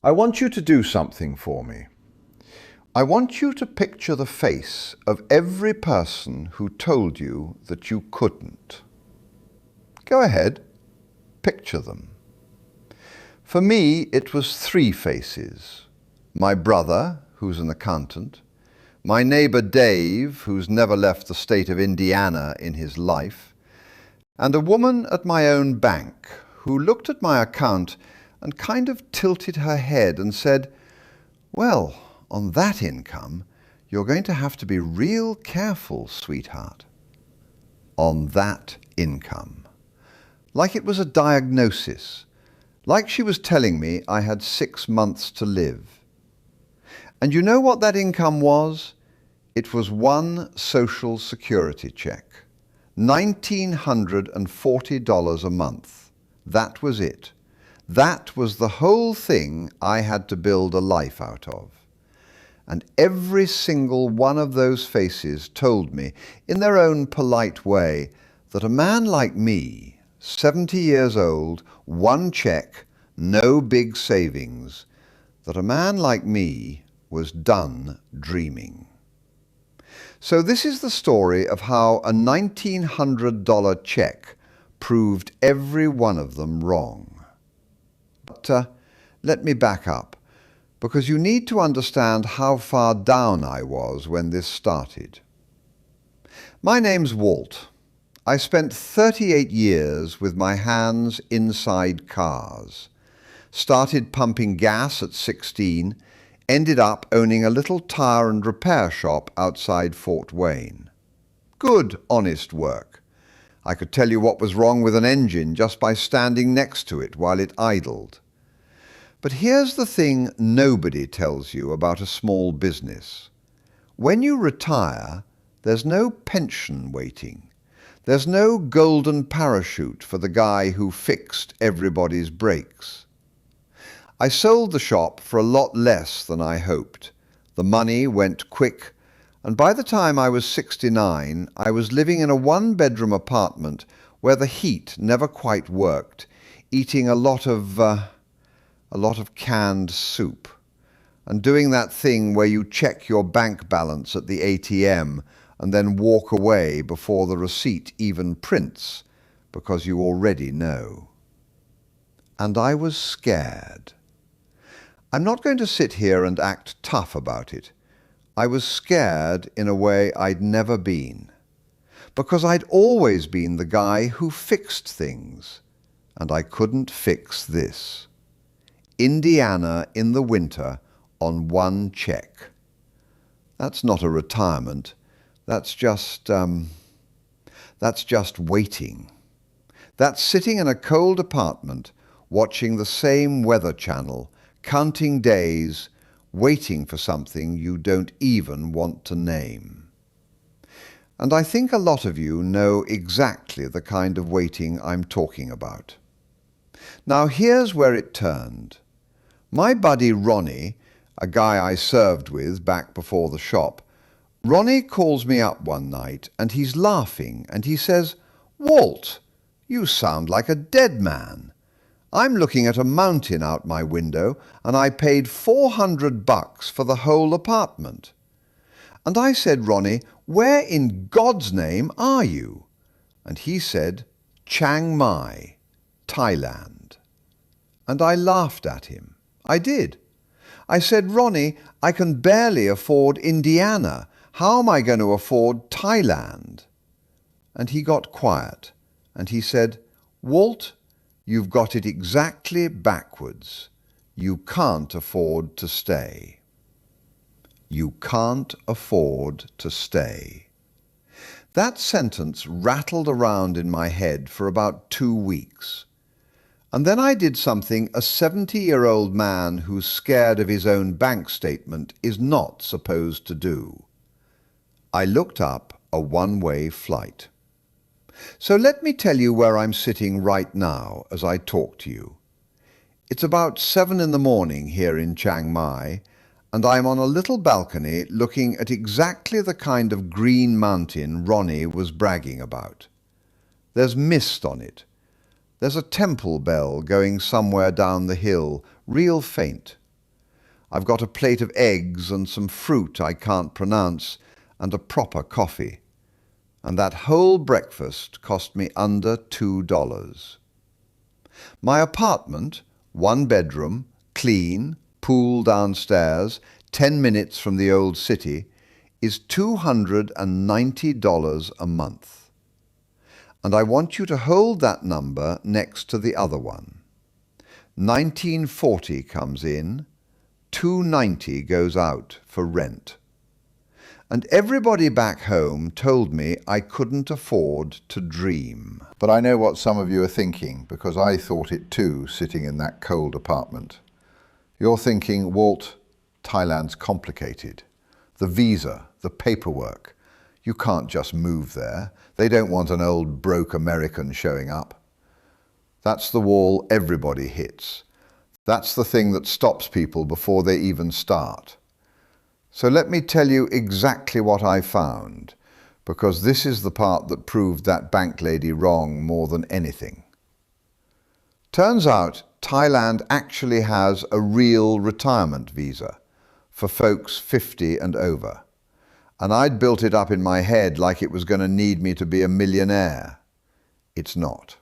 I want you to do something for me. I want you to picture the face of every person who told you that you couldn't. Go ahead, picture them. For me, it was three faces. My brother, who's an accountant, my neighbor Dave, who's never left the state of Indiana in his life, and a woman at my own bank who looked at my account and kind of tilted her head and said, "Well, on that income, you're going to have to be real careful, sweetheart." On that income. Like it was a diagnosis. Like she was telling me I had 6 months to live. And you know what that income was? It was one Social Security check. $1,940 a month. That was it. That was the whole thing I had to build a life out of. And every single one of those faces told me, in their own polite way, that a man like me, 70 years old, one check, no big savings, that a man like me was done dreaming. So this is the story of how a $1,900 check proved every one of them wrong. But let me back up, because you need to understand how far down I was when this started. My name's Walt. I spent 38 years with my hands inside cars. Started pumping gas at 16, ended up owning a little tire and repair shop outside Fort Wayne. Good, honest work. I could tell you what was wrong with an engine just by standing next to it while it idled. But here's the thing nobody tells you about a small business. When you retire, there's no pension waiting. There's no golden parachute for the guy who fixed everybody's brakes. I sold the shop for a lot less than I hoped. The money went quick, and by the time I was 69, I was living in a one-bedroom apartment where the heat never quite worked, eating a lot of canned soup, and doing that thing where you check your bank balance at the ATM and then walk away before the receipt even prints, because you already know. And I was scared. I'm not going to sit here and act tough about it. I was scared in a way I'd never been, because I'd always been the guy who fixed things, and I couldn't fix this. Indiana in the winter on one check. That's not a retirement. That's just waiting. That's sitting in a cold apartment, watching the same weather channel, counting days, waiting for something you don't even want to name. And I think a lot of you know exactly the kind of waiting I'm talking about. Now here's where it turned. My buddy Ronnie, a guy I served with back before the shop, Ronnie calls me up one night and he's laughing and he says, "Walt, you sound like a dead man. I'm looking at a mountain out my window and I paid $400 for the whole apartment." And I said, "Ronnie, where in God's name are you?" And he said, "Chiang Mai, Thailand." And I laughed at him. I did. I said, "Ronnie, I can barely afford Indiana. How am I going to afford Thailand?" And he got quiet and he said, "Walt, you've got it exactly backwards. You can't afford to stay." You can't afford to stay. That sentence rattled around in my head for about 2 weeks. And then I did something a 70-year-old man who's scared of his own bank statement is not supposed to do. I looked up a one-way flight. So let me tell you where I'm sitting right now as I talk to you. It's about 7 in the morning here in Chiang Mai, and I'm on a little balcony looking at exactly the kind of green mountain Ronnie was bragging about. There's mist on it. There's a temple bell going somewhere down the hill, real faint. I've got a plate of eggs and some fruit I can't pronounce and a proper coffee. And that whole breakfast cost me under $2. My apartment, 1 bedroom, clean, pool downstairs, 10 minutes from the old city, is $290 a month. And I want you to hold that number next to the other one. 1940 comes in, 290 goes out for rent. And everybody back home told me I couldn't afford to dream. But I know what some of you are thinking, because I thought it too, sitting in that cold apartment. You're thinking, Walt, Thailand's complicated. The visa, the paperwork. You can't just move there. They don't want an old broke American showing up. That's the wall everybody hits. That's the thing that stops people before they even start. So let me tell you exactly what I found, because this is the part that proved that bank lady wrong more than anything. Turns out Thailand actually has a real retirement visa for folks 50 and over. And I'd built it up in my head like it was going to need me to be a millionaire. It's not.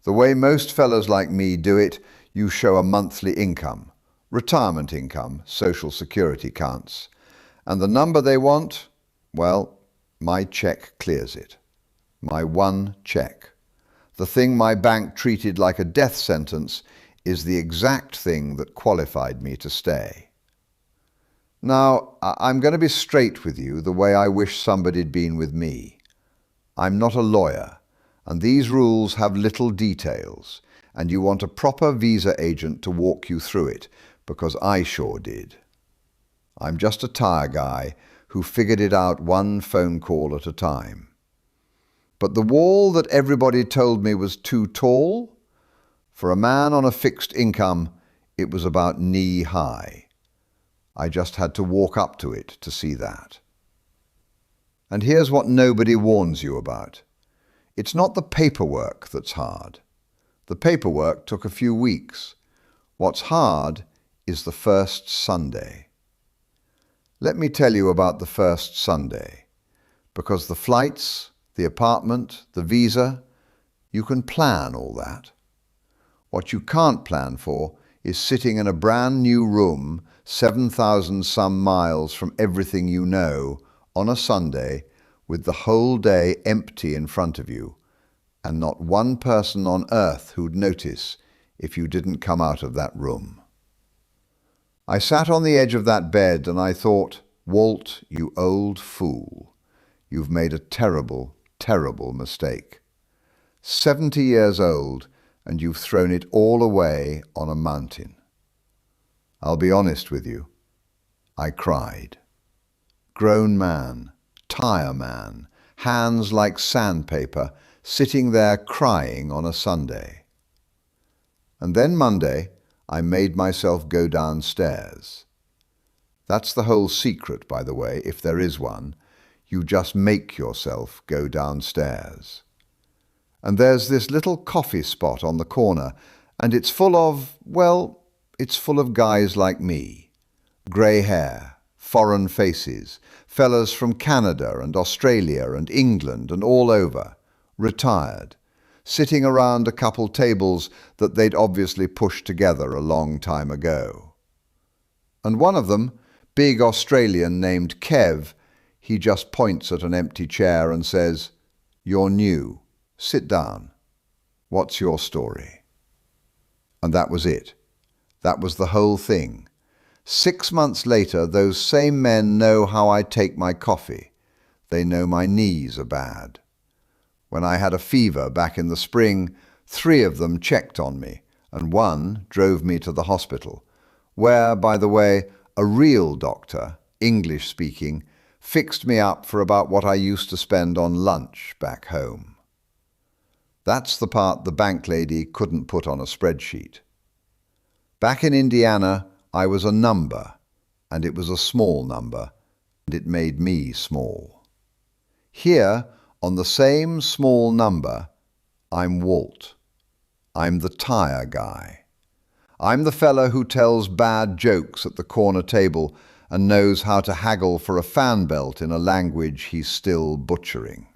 The way most fellas like me do it, you show a monthly income. Retirement income, Social Security counts. And the number they want, well, my check clears it. My one check. The thing my bank treated like a death sentence is the exact thing that qualified me to stay. Now, I'm going to be straight with you the way I wish somebody'd been with me. I'm not a lawyer, and these rules have little details, and you want a proper visa agent to walk you through it, because I sure did. I'm just a tire guy who figured it out one phone call at a time. But the wall that everybody told me was too tall, for a man on a fixed income, it was about knee high. I just had to walk up to it to see that. And here's what nobody warns you about. It's not the paperwork that's hard. The paperwork took a few weeks. What's hard is the first Sunday. Let me tell you about the first Sunday, because the flights, the apartment, the visa, you can plan all that. What you can't plan for is sitting in a brand new room 7,000 some miles from everything you know on a Sunday with the whole day empty in front of you and not one person on earth who'd notice if you didn't come out of that room. I sat on the edge of that bed and I thought, Walt, you old fool, you've made a terrible, terrible mistake. 70 years old and you've thrown it all away on a mountain. I'll be honest with you, I cried. Grown man, tire man, hands like sandpaper, sitting there crying on a Sunday. And then Monday, I made myself go downstairs. That's the whole secret, by the way, if there is one. You just make yourself go downstairs. And there's this little coffee spot on the corner, and it's full of, well, it's full of guys like me. Grey hair, foreign faces, fellas from Canada and Australia and England and all over, retired, sitting around a couple tables that they'd obviously pushed together a long time ago. And one of them, big Australian named Kev, he just points at an empty chair and says, "You're new. Sit down. What's your story?" And that was it. That was the whole thing. 6 months later, those same men know how I take my coffee. They know my knees are bad. When I had a fever back in the spring, 3 of them checked on me, and 1 drove me to the hospital, where, by the way, a real doctor, English speaking, fixed me up for about what I used to spend on lunch back home. That's the part the bank lady couldn't put on a spreadsheet. Back in Indiana, I was a number, and it was a small number, and it made me small. Here, on the same small number, I'm Walt. I'm the tire guy. I'm the fella who tells bad jokes at the corner table and knows how to haggle for a fan belt in a language he's still butchering.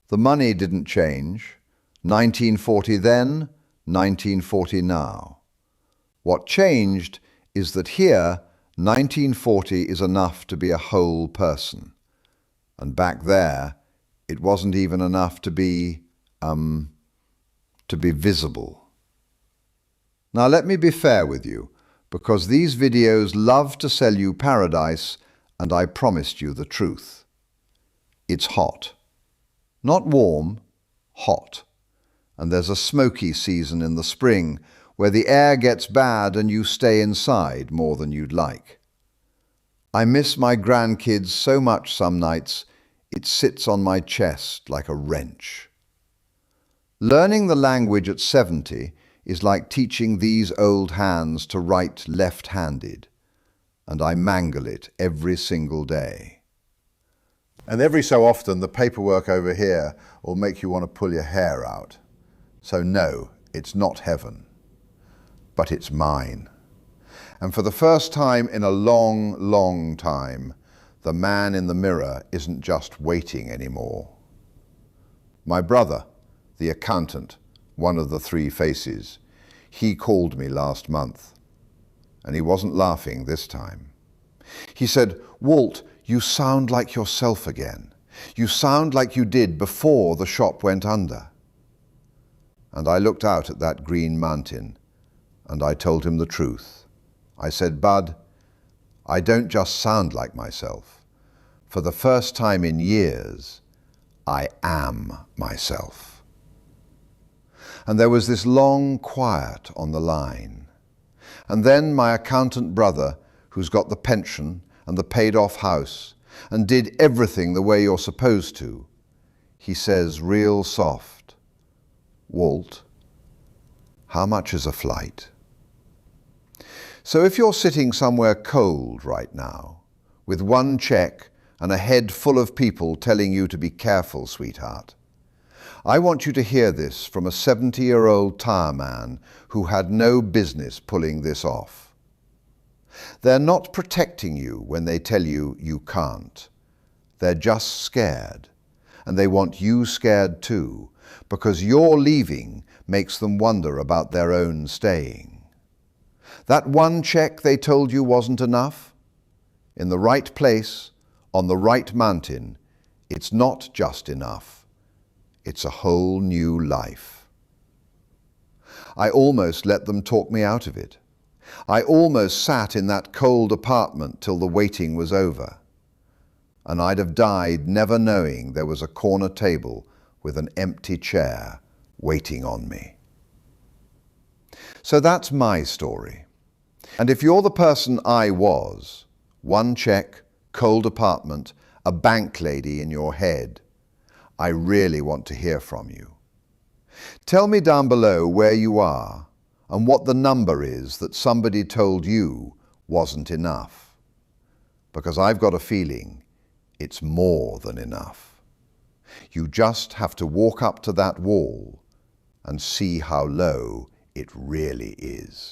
The money didn't change. 1940 then, 1940 now. What changed is that here, 1940 is enough to be a whole person. And back there, it wasn't even enough to be visible. Now let me be fair with you, because these videos love to sell you paradise, and I promised you the truth. It's hot. Not warm, hot. And there's a smoky season in the spring where the air gets bad and you stay inside more than you'd like. I miss my grandkids so much some nights, it sits on my chest like a wrench. Learning the language at 70 is like teaching these old hands to write left-handed, and I mangle it every single day. And every so often the paperwork over here will make you want to pull your hair out. So no, it's not heaven, but it's mine. And for the first time in a long, long time, the man in the mirror isn't just waiting anymore. My brother, the accountant, one of the three faces, he called me last month. And he wasn't laughing this time. He said, "Walt, you sound like yourself again. You sound like you did before the shop went under." And I looked out at that green mountain and I told him the truth. I said, "Bud, I don't just sound like myself. For the first time in years, I am myself." And there was this long quiet on the line. And then my accountant brother, who's got the pension and the paid-off house and did everything the way you're supposed to, he says real soft, "Walt, how much is a flight?" So if you're sitting somewhere cold right now, with one check and a head full of people telling you to be careful, sweetheart, I want you to hear this from a 70-year-old tire man who had no business pulling this off. They're not protecting you when they tell you you can't. They're just scared, and they want you scared too, because your leaving makes them wonder about their own staying. That one check they told you wasn't enough? In the right place, on the right mountain, it's not just enough. It's a whole new life. I almost let them talk me out of it. I almost sat in that cold apartment till the waiting was over. And I'd have died never knowing there was a corner table with an empty chair waiting on me. So that's my story. And if you're the person I was, one check, cold apartment, a bank lady in your head, I really want to hear from you. Tell me down below where you are and what the number is that somebody told you wasn't enough. Because I've got a feeling it's more than enough. You just have to walk up to that wall and see how low it really is.